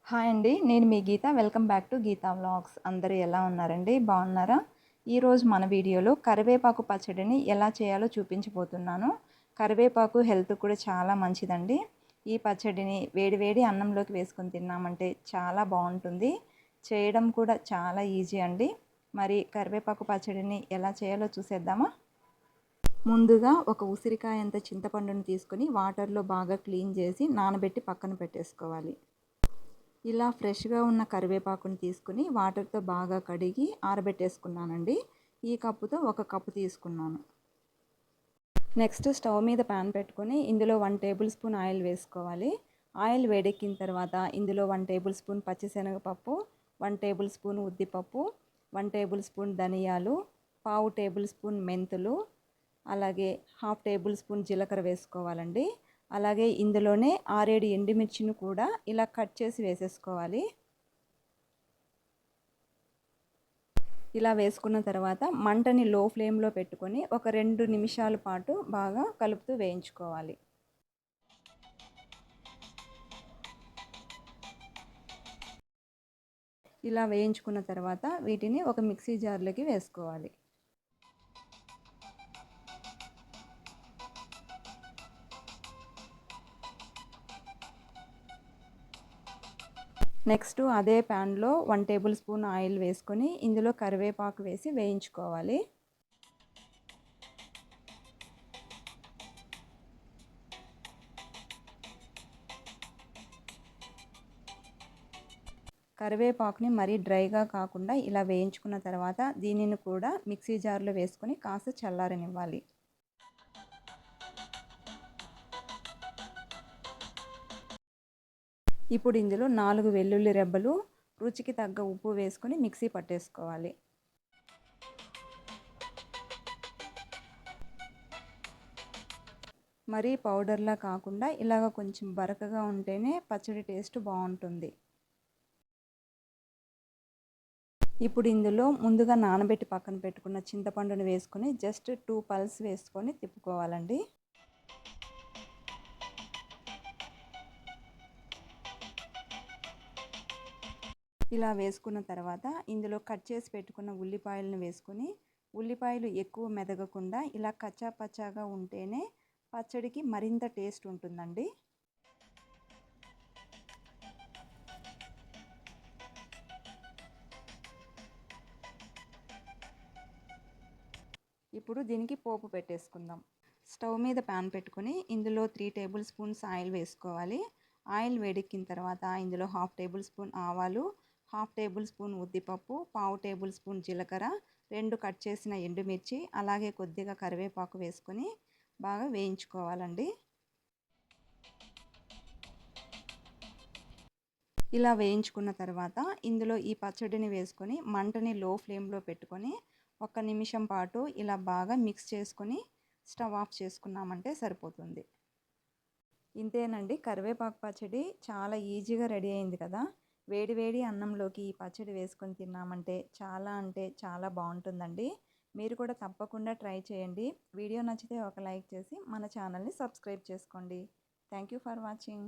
Hi అండి. నేను మీ Geetha. Welcome back to Geetha vlogs. అందరూ ఎలా ఉన్నారండి? బాగున్నారా? ఈరోజు మన వీడియోలో కరివేపాకు పచ్చడిని ఎలా చేయాలో చూపించబోతున్నాను. కరివేపాకు హెల్త్ కూడా చాలా మంచిదండి. ఈ పచ్చడిని వేడి వేడి అన్నంలోకి వేసుకొని తిన్నామంటే చాలా బాగుంటుంది. చేయడం కూడా చాలా ఈజీ అండి. మరి కరివేపాకు పచ్చడిని ఎలా చేయాలో చూసేద్దామా? ముందుగా ఒక ఉసిరికాయంత చింతపండుని తీసుకొని వాటర్లో బాగా క్లీన్ చేసి నానబెట్టి పక్కన పెట్టేసుకోవాలి. ఇలా ఫ్రెష్గా ఉన్న కరివేపాకుని తీసుకుని వాటర్తో బాగా కడిగి ఆరబెట్టేసుకున్నానండి. ఈ కప్పుతో ఒక కప్పు తీసుకున్నాను. నెక్స్ట్ స్టవ్ మీద ప్యాన్ పెట్టుకొని ఇందులో 1 టేబుల్ స్పూన్ ఆయిల్ వేసుకోవాలి. ఆయిల్ వేడెక్కిన తర్వాత ఇందులో 1 టేబుల్ స్పూన్ పచ్చిశనగపప్పు, 1 టేబుల్ స్పూన్ ఉద్దిపప్పు, 1 టేబుల్ స్పూన్ ధనియాలు, పావు టేబుల్ స్పూన్ మెంతులు, అలాగే హాఫ్ టేబుల్ స్పూన్ జీలకర్ర వేసుకోవాలండి. అలాగే ఇందులోనే 6-7 ఎండుమిర్చిని కూడా ఇలా కట్ చేసి వేసేసుకోవాలి. ఇలా వేసుకున్న తర్వాత మంటని లో ఫ్లేమ్లో పెట్టుకొని ఒక 2 నిమిషాల పాటు బాగా కలుపుతూ వేయించుకోవాలి. ఇలా వేయించుకున్న తర్వాత వీటిని ఒక మిక్సీ జార్లోకి వేసుకోవాలి. నెక్స్ట్ అదే ప్యాన్లో 1 టేబుల్ స్పూన్ ఆయిల్ వేసుకొని ఇందులో కరివేపాకు వేసి వేయించుకోవాలి. కరివేపాకుని మరీ డ్రైగా కాకుండా ఇలా వేయించుకున్న తర్వాత దీనిని కూడా మిక్సీ జార్లో వేసుకొని కాస్త చల్లారనివ్వాలి. ఇప్పుడు ఇందులో 4 వెల్లుల్లి రెబ్బలు, రుచికి తగ్గ ఉప్పు వేసుకొని మిక్సీ పట్టేసుకోవాలి. మరీ పౌడర్లా కాకుండా ఇలాగ కొంచెం బరకగా ఉంటేనే పచ్చడి టేస్ట్ బాగుంటుంది. ఇప్పుడు ఇందులో ముందుగా నానబెట్టి పక్కన పెట్టుకున్న చింతపండుని వేసుకొని జస్ట్ 2 పల్స్ వేసుకొని తిప్పుకోవాలండి. ఇలా వేసుకున్న తర్వాత ఇందులో కట్ చేసి పెట్టుకున్న ఉల్లిపాయలను వేసుకొని ఉల్లిపాయలు ఎక్కువ మెదగకుండా ఇలా కచ్చా పచ్చాగా ఉంటేనే పచ్చడికి మరింత టేస్ట్ ఉంటుందండి. ఇప్పుడు దీనికి పోపు పెట్టేసుకుందాం. స్టవ్ మీద ప్యాన్ పెట్టుకొని ఇందులో 3 టేబుల్ స్పూన్స్ ఆయిల్ వేసుకోవాలి. ఆయిల్ వేడెక్కిన తర్వాత ఇందులో హాఫ్ టేబుల్ స్పూన్ ఆవాలు, హాఫ్ టేబుల్ స్పూన్ ఉద్దిపప్పు, పావు టేబుల్ స్పూన్ జీలకర్ర, 2 కట్ చేసిన ఎండుమిర్చి, అలాగే కొద్దిగా కరివేపాకు వేసుకొని బాగా వేయించుకోవాలండి. ఇలా వేయించుకున్న తర్వాత ఇందులో ఈ పచ్చడిని వేసుకొని మంటని లో ఫ్లేమ్లో పెట్టుకొని 1 నిమిషం పాటు ఇలా బాగా మిక్స్ చేసుకొని స్టవ్ ఆఫ్ చేసుకున్నామంటే సరిపోతుంది. ఇంతేనండి, కరివేపాకు పచ్చడి చాలా ఈజీగా రెడీ అయింది కదా. వేడి వేడి అన్నంలోకి ఈ పచ్చడి వేసుకొని తిన్నామంటే చాలా అంటే చాలా బాగుంటుందండి. మీరు కూడా తప్పకుండా ట్రై చేయండి. వీడియో నచ్చితే ఒక లైక్ చేసి మన ఛానల్ని సబ్స్క్రైబ్ చేసుకోండి. Thank you for watching.